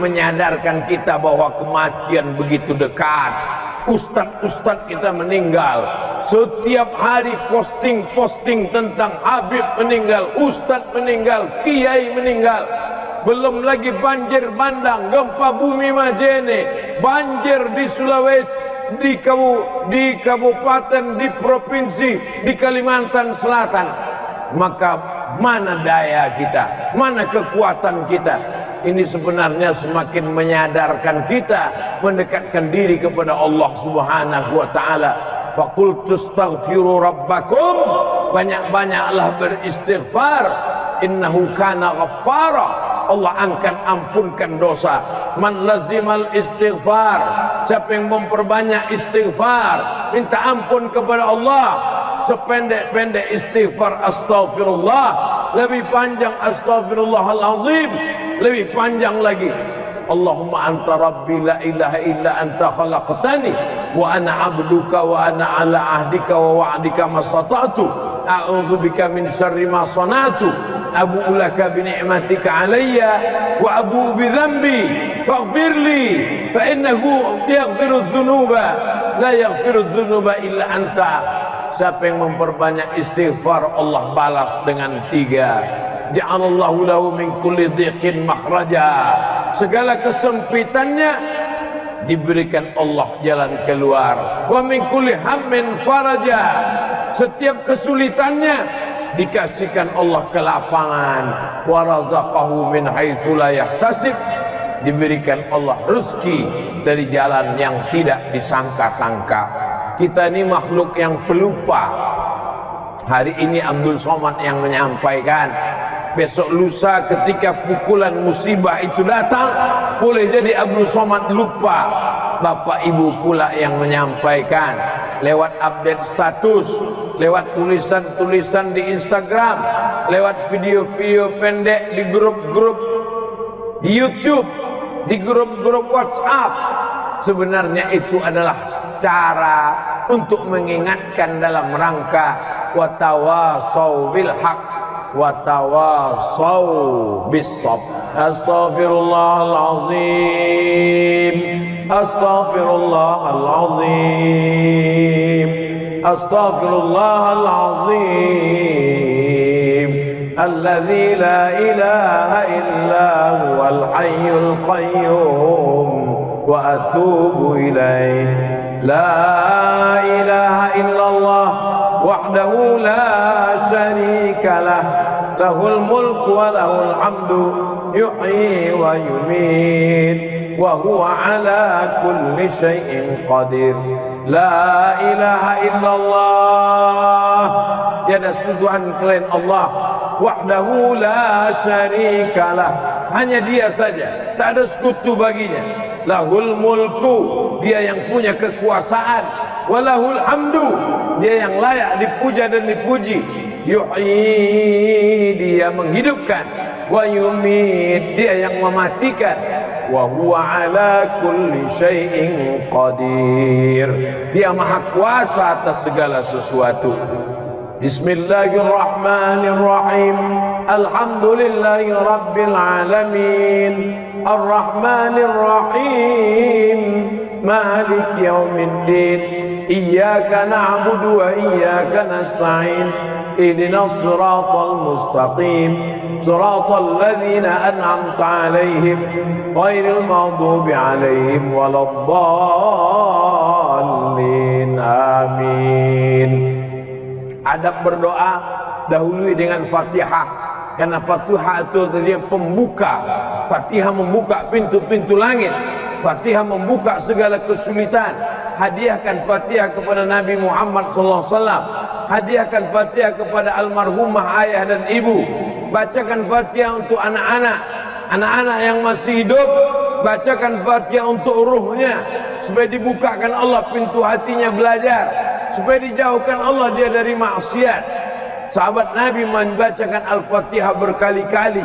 menyadarkan kita bahwa kematian begitu dekat. Ustadz-ustadz kita meninggal, setiap hari posting tentang Habib meninggal, ustadz meninggal, kiai meninggal. Belum lagi banjir bandang, gempa bumi Majene, banjir di Sulawesi, di kabupaten, di provinsi, di Kalimantan Selatan. Maka mana daya kita, mana kekuatan kita? Ini sebenarnya semakin menyadarkan kita, mendekatkan diri kepada Allah Subhanahu wa taala. Faqultu astaghfiru rabbakum, banyak-banyaklah beristighfar, innahu kana ghaffara. Allah akan ampunkan dosa. Man lazimal istighfar, siapa yang memperbanyak istighfar, minta ampun kepada Allah. Sependek-pendek istighfar astaghfirullah, lebih panjang astaghfirullahalazim, lebih panjang lagi Allahumma anta rabbi la ilaha illa anta khalaqtani wa ana abduka wa ana ala ahdika wa wa'dika mastata'tu a'udzubika min syarri ma sana'tu abu'u laka bi ni'matika alayya wa abu'u bi dhanbi faghfirli fa innahu yaghfiru dhunuba la yaghfiru dhunuba illa anta. Siapa yang memperbanyak istighfar, Allah balas dengan 3. Ja'alallahu lahu min kulli dhiqin makhraja. Segala kesempitannya diberikan Allah jalan keluar. Wa min kulli hammin faraja. Setiap kesulitannya dikasihkan Allah kelapangan. Wa razaqahu min haitsu la yahtasib. Diberikan Allah rezeki dari jalan yang tidak disangka-sangka. Kita ini makhluk yang pelupa. Hari ini Abdul Somad yang menyampaikan, besok lusa ketika pukulan musibah itu datang, boleh jadi Abdul Somad lupa. Bapak Ibu pula yang menyampaikan lewat update status, lewat tulisan-tulisan di Instagram, lewat video-video pendek di grup-grup di YouTube, di grup-grup WhatsApp. Sebenarnya itu adalah cara untuk mengingatkan dalam rangka watawasau bil haq watawasau bis sabr. Astaghfirullahalazim, astaghfirullahalazim, astaghfirullahalazim, alladzi la ilaha illa huwal hayyul qayyum wa atubu ilaih. La ilaha illallah wahdahu la syarika lah, lahul mulku wa lahul hamdu, yuhyi wa yumit, wa huwa ala kulli syai'in qadir. La ilaha illallah, tiada sesembahan selain Allah, wahdahu la syarika lah, hanya Dia saja, tak ada sekutu baginya. Lahul mulku, Dia yang punya kekuasaan, walahul hamdu, Dia yang layak dipuja dan dipuji. Yuhyi, Dia menghidupkan, wa yumit, Dia yang mematikan, wa huwa ala kulli syai'in qadir, Dia maha kuasa atas segala sesuatu. Bismillahirrahmanirrahim. Alhamdulillahi rabbil alamin, Ar-Rahmanir Rahim, Malik Yaumiddin. Iyyaka na'budu wa iyyaka nasta'in. Ihdinas siratal mustaqim, siratal ladzina an'amta 'alaihim ghairil maghdubi 'alaihim waladdallin. Amin. Adab berdoa dahului dengan Fatihah, karena Fatihah itu tadi pembuka. Fatihah membuka pintu-pintu langit. Fatihah membuka segala kesulitan. Hadiahkan Fatihah kepada Nabi Muhammad SAW. Hadiahkan Fatihah kepada almarhumah ayah dan ibu. Bacakan Fatihah untuk anak-anak, anak-anak yang masih hidup. Bacakan Fatihah untuk ruhnya, supaya dibukakan Allah pintu hatinya belajar, supaya dijauhkan Allah dia dari maksiat. Sahabat Nabi membacakan Al-Fatihah berkali-kali,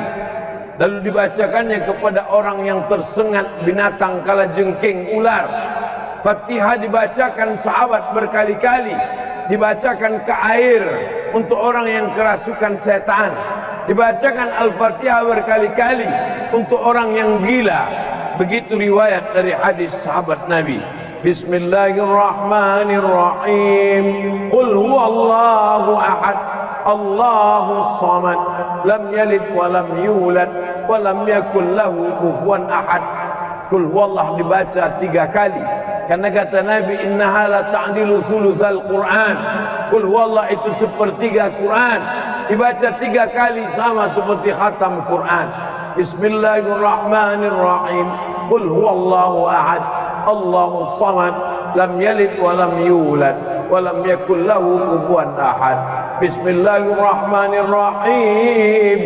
lalu dibacakannya kepada orang yang tersengat binatang kalajengking ular. Fatihah dibacakan sahabat berkali-kali, dibacakan ke air untuk orang yang kerasukan setan, dibacakan Al-Fatihah berkali-kali untuk orang yang gila, Begitu riwayat dari hadis sahabat Nabi. Bismillahirrahmanirrahim. Qul huwallahu ahad, Allahus samad, lam yalid wa lam yulad wa lam yakul lahu kufuwan ahad. Qul huwallah dibaca 3 kali. Karena kata Nabi, innaha la ta'dilu thulutsal Qur'an. Qul huwallah itu sepertiga Quran. Dibaca 3 kali sama seperti khatam Quran. Bismillahirrahmanirrahim. Qul huwallahu ahad, Allahus samad, lam yalid wa lam yulad wa lam yakul lahu kufuwan ahad. Bismillahirrahmanirrahim.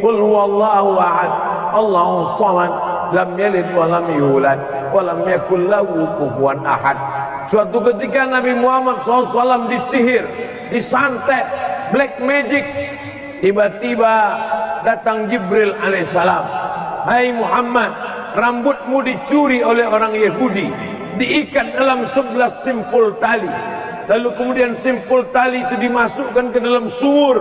Qul huwallahu ahad, Allahus samad, lam yalid wa lam yulad wa lam yakul lahu kufuwan ahad. Suatu ketika Nabi Muhammad SAW disihir, disantet, black magic. Tiba-tiba datang Jibril alaihissalam. Hai Muhammad, rambutmu dicuri oleh orang Yahudi, diikat dalam 11 simpul tali. Lalu kemudian simpul tali itu dimasukkan ke dalam sumur.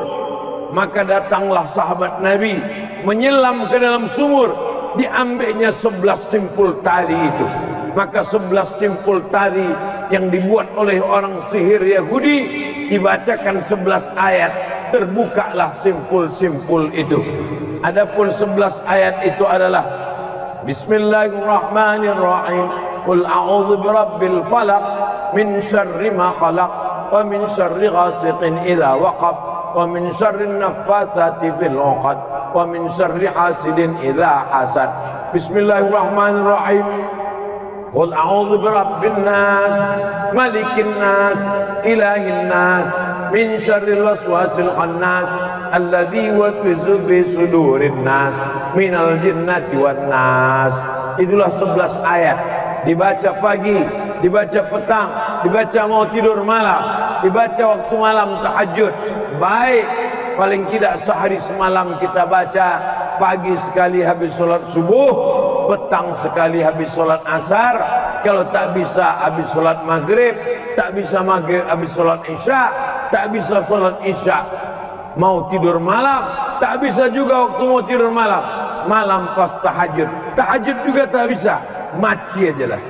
Maka datanglah sahabat Nabi menyelam ke dalam sumur, diambilnya 11 simpul tali itu. Maka 11 simpul tali yang dibuat oleh orang sihir Yahudi dibacakan 11 ayat, terbukalah simpul-simpul itu. Adapun 11 ayat itu adalah Bismillahirrahmanirrahim. Qul a'udzu birabbil falaq min syarri ma khalaq wa min syarri ghasiqin idza waqab wa min syarri naffatsati fil 'uqad wa min syarri hasidin idza hasad. Bismillahirrahmanirrahim. Qul a'udzu birabbin nas, malikin nas, ilahin nas, min syarril waswasil khannas, alladzi yuwaswisu fi sudurin nas, minal jinnati wan nas. Itulah 11 ayat. Dibaca pagi, dibaca petang, dibaca mau tidur malam, dibaca waktu malam tahajud. Baik, paling tidak sehari semalam kita baca. Pagi sekali habis sholat subuh, petang sekali habis sholat asar. Kalau tak bisa habis sholat maghrib, tak bisa maghrib habis sholat isya, tak bisa sholat isya mau tidur malam, tak bisa juga waktu mau tidur malam, malam pas tahajud, tahajud juga tak bisa, mati aja lah.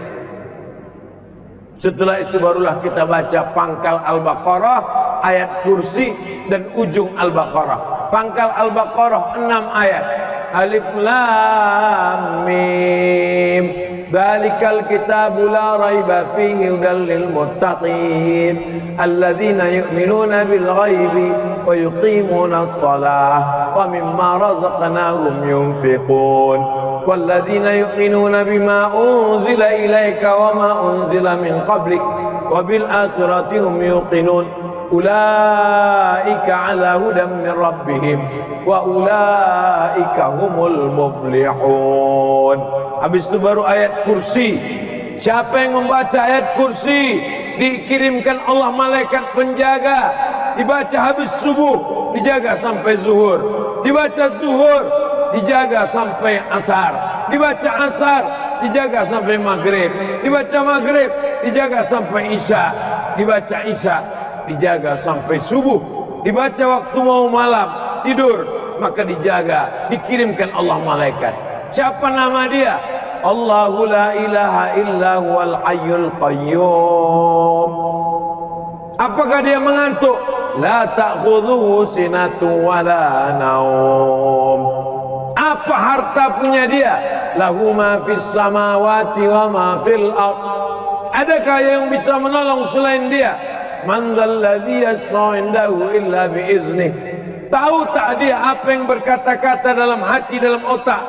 Setelah itu barulah kita baca pangkal Al-Baqarah, ayat kursi dan ujung Al-Baqarah. Pangkal Al-Baqarah 6 ayat. Alif Lam Mim. Dzalikal kitabu la raiba fihi hudal lil muttaqin alladzina yu'minuna bil ghaibi wa yuqimuna as-shalah wa mimma razaqnahum yunfiqun walladzina yu'minuna bima unzila ilaika wa ma unzila min qablik wa bil akhirati hum yuqinun ulaika ala hudan min rabbihim wa ulaika humul muflihun. Habis itu baru ayat kursi. Siapa yang membaca ayat kursi dikirimkan Allah malaikat penjaga. Dibaca habis subuh, dijaga sampai zuhur. Dibaca zuhur, dijaga sampai asar. Dibaca asar, dijaga sampai maghrib. Dibaca maghrib, dijaga sampai isya. Dibaca isya, dijaga sampai subuh. Dibaca waktu mau malam tidur, maka dijaga, dikirimkan Allah malaikat. Siapa nama dia? Allahu la ilaha illa huwal hayyul qayyum. Apakah dia mengantuk? La ta'khudhuhu sinatun wa la naum. Apa harta punya dia? Lahu ma fis samawati wa ma fil ard. Adakah yang bisa menolong selain dia? Man dzalladzi yashfa'u indahu illa bi iznih. Tahu tak dia apa yang berkata-kata dalam hati, dalam otak?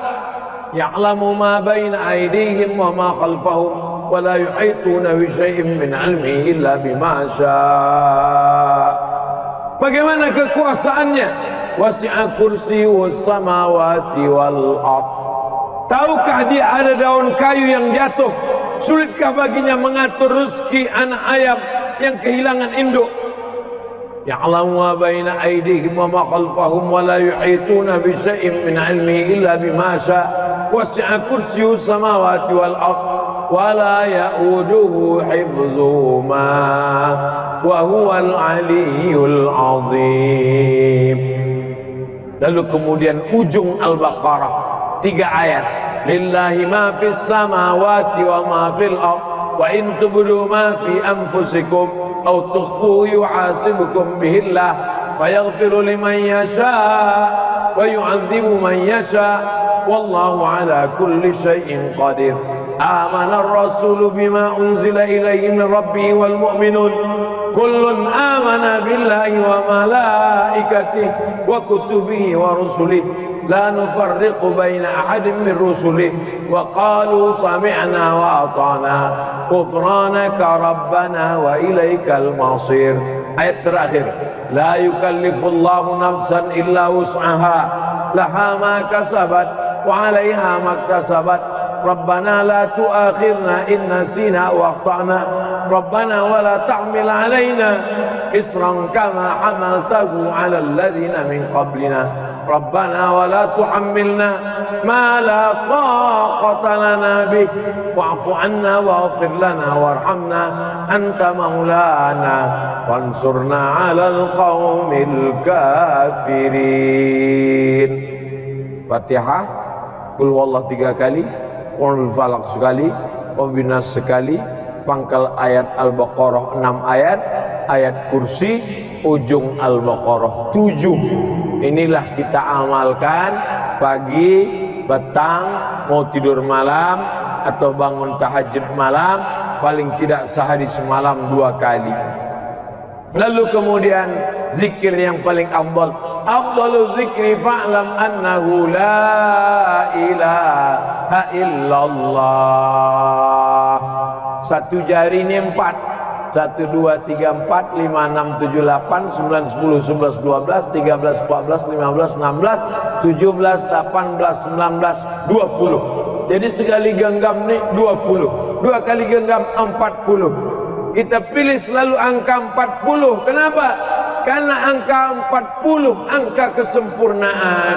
Ya'lamu ma baina aydihim wa ma khalfahum wa la yuhituna bi syai'in min 'ilmihi illa bima syaa. Bagaimana kekuasaannya? Wasi'a kursiyyus samawati wal ard. Tahukah dia ada daun kayu yang jatuh? Sulitkah baginya mengatur rezeki anak ayam yang kehilangan induk? Ya'lamu ma baina aydihim wa ma khalfahum wa la yuhituna bi syai'in min 'ilmihi illa bima syaa. Wasi'a kursiyyus samawati wal ard wa la ya'uduhu hifdzuhuma wa huwal 'aliyyul 'azim. Lalu kemudian ujung Al-Baqarah 3 ayat. lillahi ma fis samawati wa ma fil ardh wa in tubdu ma fi anfusikum aw tukhfuhu yuhasibukum bihi Allah fayaghfiru liman yasha wa yu'adzibu man yasha wallahu ala kulli syai'in qadir. Amana ar-rasulu bima unzila ilayhi min rabbihi wal mu'minun kullun amana billahi wa malaikatihi wa kutubihi wa rusulihi la nufarriqu baina ahadin min rusulihi wa qalu sami'na wa ata'na ghufranaka rabbana wa ilaikal masir. Ayat terakhir, la yukallifullahu nafsan illa wus'aha laha ma kasabat wa 'alaiha ma iktasabat rabbana la tu'akhidna in nasina wa akhtana rabbana wa la tahmil 'alaina isran kama hamaltahu 'ala alladhina min qablina ربنا ولا تحملنا ما لا طاقة لنا به واعف عنا واغفر لنا وارحمنا أنت مولانا وانصرنا على القوم الكافرين. Fatihah, Qul huwallahu 3 kali, Qul falaq sekali, Wabinas sekali, pangkal ayat Al-Baqarah 6 ayat, ayat kursi ujung Al-Baqarah 7. Inilah kita amalkan pagi, petang, mau tidur malam atau bangun tahajud malam, paling tidak sehari semalam 2 kali. Lalu kemudian zikir yang paling afdal, afdalu zikri fa'lam annahu la ilaha illallah. Satu jari ini 4, 1, 2, 3, 4, 5, 6, 7, 8, 9, 10, 11, 12, 13, 14, 15, 16, 17, 18, 19, 20. Jadi sekali genggam nih 20, 2 kali genggam 40. Kita pilih selalu angka 40. Kenapa? Karena angka 40 angka kesempurnaan.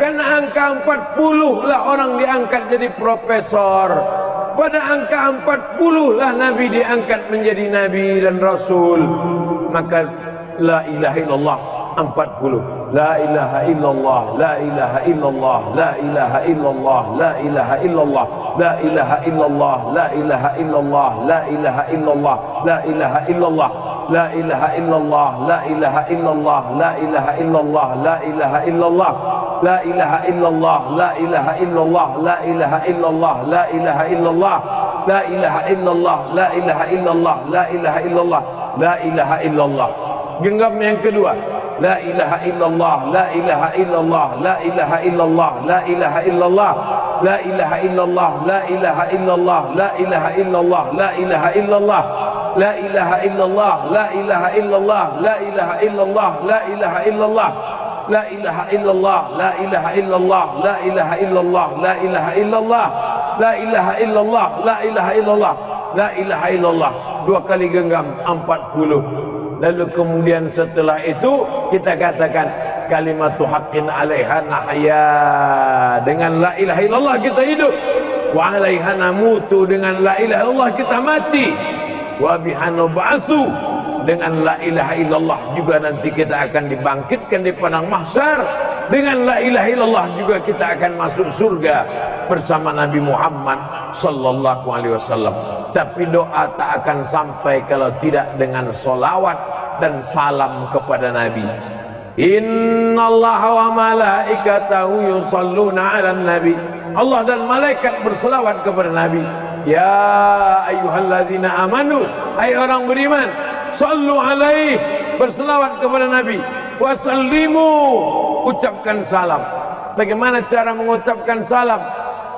Karena angka 40 lah orang diangkat jadi profesor. Pada angka 40 lah Nabi diangkat menjadi Nabi dan Rasul. Maka la ilaha illallah 40. La ilaha illallah, la ilaha illallah, la ilaha illallah, la ilaha illallah, la ilaha illallah, la ilaha illallah, la ilaha illallah, la ilaha illallah, la ilaha illallah, la ilaha illallah, la ilaha illallah, la ilaha illallah, la ilaha illallah, la ilaha illallah, la ilaha illallah, la ilaha illallah, la ilaha illallah, la ilaha illallah, la ilaha illallah, la ilaha illallah. Genggam yang kedua, la ilaha illallah, la ilaha illallah, la ilaha illallah, la ilaha illallah, la ilaha illallah, la ilaha illallah, la ilaha illallah, la ilaha illallah, la ilaha illallah, la ilaha illallah, la ilaha illallah, la ilaha illallah, la ilaha illallah, la ilaha illallah, la ilaha illallah, la ilaha illallah, la ilaha illallah, la ilaha illallah, la ilaha illallah. 2 kali genggam 40. Lalu kemudian setelah itu kita katakan kalimatu haqqin 'alaiha nahya, dengan la ilaha illallah kita hidup, wa 'alaiha namutu, dengan la ilaha illallah kita mati, wa biha nub'atsu, dengan la ilaha illallah juga nanti kita akan dibangkitkan di padang mahsyar, dengan la ilaha illallah juga kita akan masuk surga bersama Nabi Muhammad sallallahu alaihi wasallam. Tapi doa tak akan sampai kalau tidak dengan solawat dan salam kepada Nabi. Innallaha wa malaikatahu yusalluna 'alan nabi. Allah dan malaikat berselawat kepada Nabi. Ya ayyuhalladzina amanu, hai orang beriman, sallu alaihi, berselawat kepada Nabi. Wa sallimu, ucapkan salam. Bagaimana cara mengucapkan salam?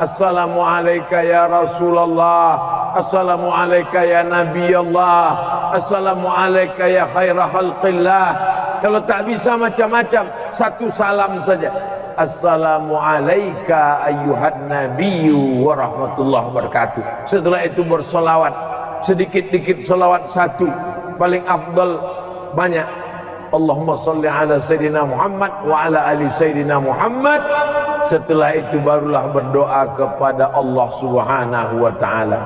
Assalamu alayka ya Rasulullah, assalamu alayka ya Nabi Allah, assalamu alayka ya khaira khalqillah. Kalau tak bisa macam-macam, satu salam saja. Assalamu alayka ayyuhan nabiyyu wa rahmatullahi wabarakatuh. Setelah itu bersolawat, sedikit-dikit solawat satu, paling afdal banyak. Allahumma salli ala Sayyidina Muhammad wa ala ali Sayyidina Muhammad. Setelah itu barulah berdoa kepada Allah Subhanahu wa ta'ala.